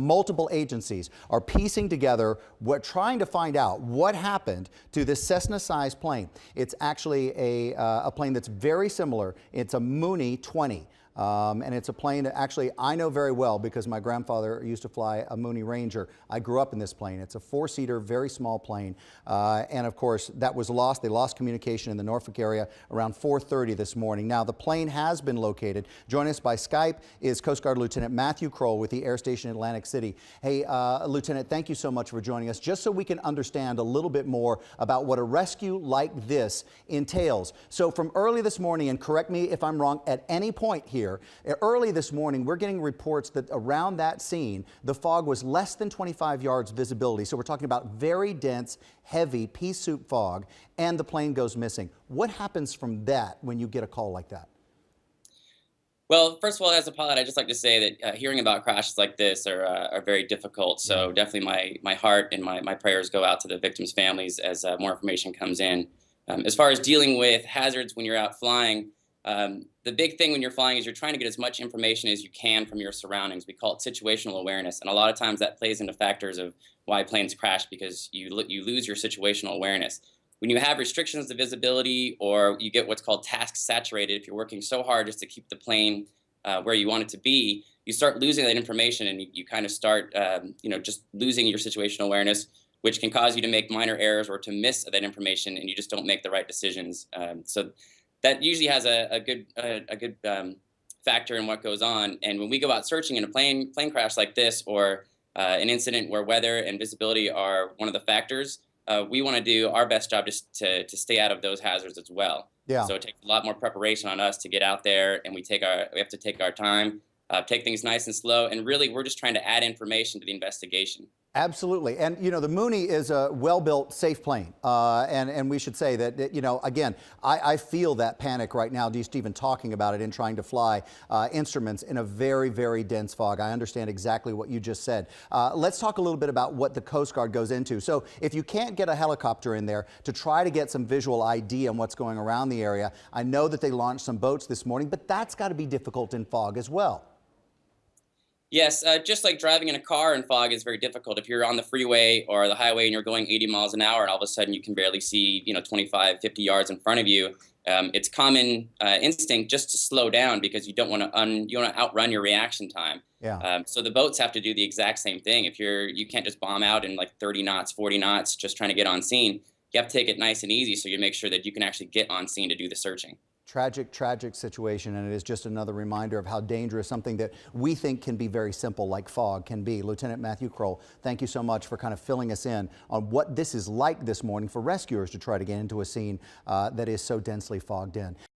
Multiple agencies are piecing together, trying to find out what happened to this Cessna-sized plane. It's actually a plane that's very similar. It's a Mooney 20. And it's a plane that actually I know very well because my grandfather used to fly a Mooney Ranger. I grew up in this plane. It's a four-seater, very small plane. And of course, that was lost. They lost communication in the Norfolk area around 4:30 this morning. Now, the plane has been located. Joining us by Skype is Coast Guard Lieutenant Matthew Kroll with the Air Station Atlantic City. Hey, Lieutenant, thank you so much for joining us, just so we can understand a little bit more about what a rescue like this entails. So from early this morning, and correct me if I'm wrong at any point here, early this morning, we're getting reports that around that scene, the fog was less than 25 yards visibility. So we're talking about very dense, heavy pea soup fog, and the plane goes missing. What happens from that when you get a call like that? Well, first of all, as a pilot, I'd just like to say that hearing about crashes like this are very difficult. So definitely my heart and my prayers go out to the victims' families as more information comes in. As far as dealing with hazards when you're out flying, the big thing when you're flying is you're trying to get as much information as you can from your surroundings. We call it situational awareness. And a lot of times that plays into factors of why planes crash because you lose your situational awareness. When you have restrictions to visibility or you get what's called task saturated, if you're working so hard just to keep the plane where you want it to be, you start losing that information and you kind of start just losing your situational awareness, which can cause you to make minor errors or to miss that information and you just don't make the right decisions. So that usually has a good factor in what goes on. And when we go out searching in a plane crash like this or an incident where weather and visibility are one of the factors, we want to do our best job just to stay out of those hazards as well. Yeah. So it takes a lot more preparation on us to get out there, and we have to take our time, take things nice and slow, and really we're just trying to add information to the investigation. Absolutely. And, you know, the Mooney is a well-built, safe plane. And we should say that, you know, again, I feel that panic right now, just even talking about it and trying to fly instruments in a very, very dense fog. I understand exactly what you just said. Let's talk a little bit about what the Coast Guard goes into. So if you can't get a helicopter in there to try to get some visual ID on what's going around the area, I know that they launched some boats this morning, but that's got to be difficult in fog as well. Yes, just like driving in a car in fog is very difficult. If you're on the freeway or the highway and you're going 80 miles an hour and all of a sudden you can barely see, 25, 50 yards in front of you, it's common instinct just to slow down because you don't want to outrun your reaction time. Yeah. So the boats have to do the exact same thing. If you can't just bomb out in like 30 knots, 40 knots, just trying to get on scene. You have to take it nice and easy so you make sure that you can actually get on scene to do the searching. Tragic, tragic situation, and it is just another reminder of how dangerous something that we think can be very simple, like fog, can be. Lieutenant Matthew Kroll, thank you so much for kind of filling us in on what this is like this morning for rescuers to try to get into a scene that is so densely fogged in.